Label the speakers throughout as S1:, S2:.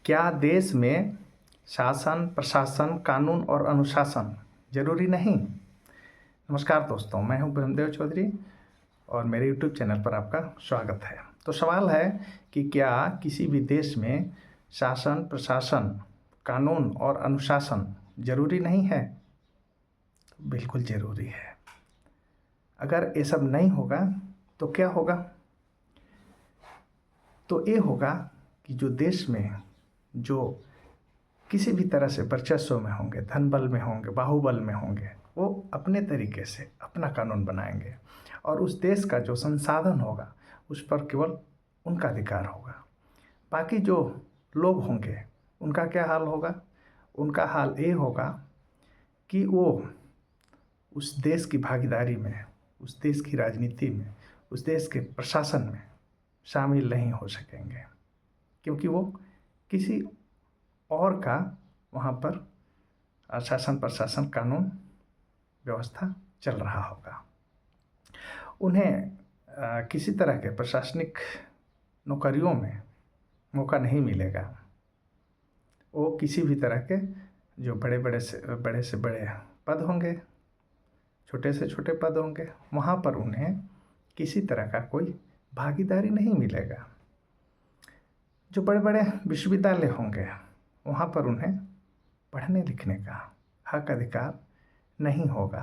S1: क्या देश में शासन, प्रशासन, कानून और अनुशासन जरूरी नहीं? नमस्कार दोस्तों, मैं हूं ब्रह्मदेव चौधरी और मेरे यूट्यूब चैनल पर आपका स्वागत है। तो सवाल है कि क्या किसी भी देश में शासन, प्रशासन, कानून और अनुशासन जरूरी नहीं है? तो बिल्कुल ज़रूरी है। अगर ये सब नहीं होगा तो क्या होगा? तो ये होगा कि जो देश में जो किसी भी तरह से वर्चस्व में होंगे, धन बल में होंगे, बाहुबल में होंगे, वो अपने तरीके से अपना कानून बनाएंगे और उस देश का जो संसाधन होगा उस पर केवल उनका अधिकार होगा। बाकी जो लोग होंगे उनका क्या हाल होगा? उनका हाल ये होगा कि वो उस देश की भागीदारी में, उस देश की राजनीति में, उस देश के प्रशासन में शामिल नहीं हो सकेंगे, क्योंकि वो किसी और का वहाँ पर शासन, प्रशासन, कानून व्यवस्था चल रहा होगा। उन्हें किसी तरह के प्रशासनिक नौकरियों में मौका नहीं मिलेगा। वो किसी भी तरह के जो बड़े से बड़े पद होंगे, छोटे से छोटे पद होंगे, वहाँ पर उन्हें किसी तरह का कोई भागीदारी नहीं मिलेगा। जो बड़े बड़े विश्वविद्यालय होंगे वहाँ पर उन्हें पढ़ने लिखने का हक अधिकार नहीं होगा।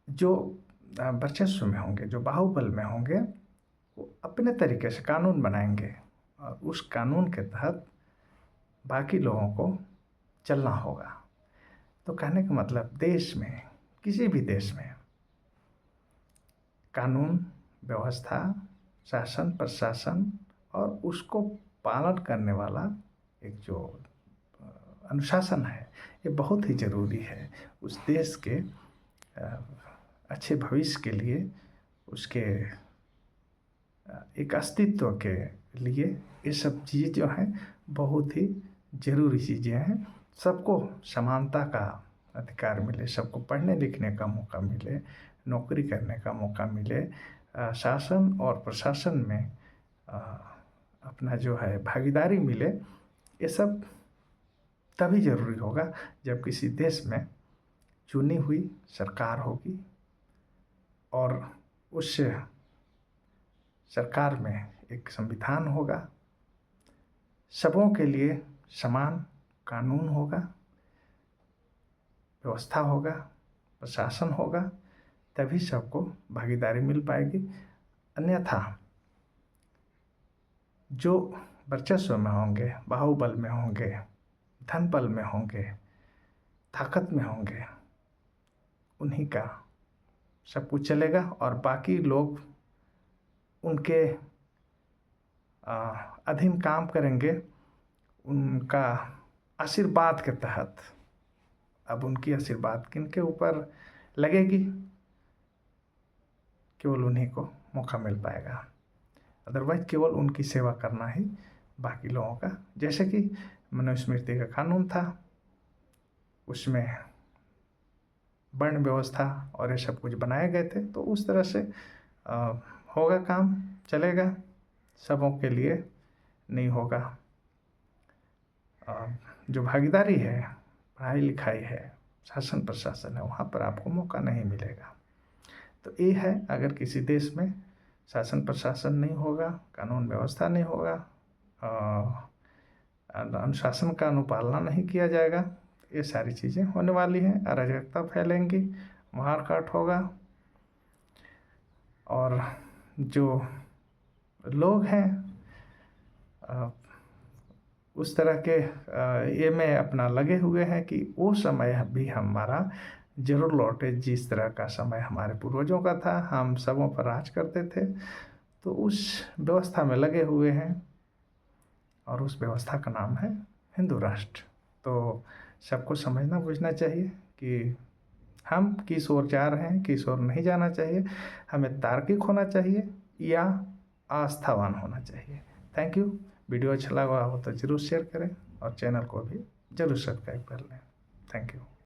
S1: जो वर्चस्व में होंगे, जो बाहुबल में होंगे, वो अपने तरीके से कानून बनाएंगे और उस कानून के तहत बाकी लोगों को चलना होगा। तो कहने का मतलब, देश में, किसी भी देश में कानून व्यवस्था, शासन, प्रशासन और उसको पालन करने वाला एक जो अनुशासन है, ये बहुत ही ज़रूरी है उस देश के अच्छे भविष्य के लिए, उसके एक अस्तित्व के लिए। ये सब चीज़ जो हैं बहुत ही ज़रूरी चीज़ें हैं। सबको समानता का अधिकार मिले, सबको पढ़ने लिखने का मौका मिले, नौकरी करने का मौका मिले, शासन और प्रशासन में अपना जो है भागीदारी मिले। ये सब तभी ज़रूरी होगा जब किसी देश में चुनी हुई सरकार होगी और उस सरकार में एक संविधान होगा, सबों के लिए समान कानून होगा, व्यवस्था होगा, प्रशासन होगा, तभी सबको भागीदारी मिल पाएगी। अन्यथा जो वर्चस्व में होंगे, बाहुबल में होंगे, धन बल में होंगे, ताकत में होंगे, उन्हीं का सब कुछ चलेगा और बाकी लोग उनके अधीन काम करेंगे, उनका आशीर्वाद के तहत। अब उनकी आशीर्वाद किनके ऊपर लगेगी? केवल उन्हीं को मौका मिल पाएगा। अदरवाइज केवल उनकी सेवा करना ही बाकी लोगों का। जैसे कि मनुस्मृति का कानून था, उसमें वर्ण व्यवस्था और ये सब कुछ बनाए गए थे, तो उस तरह से होगा, काम चलेगा, सबों के लिए नहीं होगा। जो भागीदारी है, पढ़ाई लिखाई है, शासन प्रशासन है, वहाँ पर आपको मौका नहीं मिलेगा। तो ये है, अगर किसी देश में शासन प्रशासन नहीं होगा, कानून व्यवस्था नहीं होगा, अनुशासन का अनुपालना नहीं किया जाएगा, ये सारी चीज़ें होने वाली हैं। अराजकता फैलेंगी, मारकाट होगा और जो लोग हैं उस तरह के ये में अपना लगे हुए हैं कि वो समय भी हमारा जरूर लौटे जिस तरह का समय हमारे पूर्वजों का था, हम सबों पर राज करते थे। तो उस व्यवस्था में लगे हुए हैं और उस व्यवस्था का नाम है हिंदू राष्ट्र। तो सबको समझना बुझना चाहिए कि हम किस ओर जा रहे हैं, किस ओर नहीं जाना चाहिए। हमें तार्किक होना चाहिए या आस्थावान होना चाहिए। Thank you. वीडियो अच्छा लगा हो तो ज़रूर शेयर करें और चैनल को भी ज़रूर सब्सक्राइब कर लें। Thank you.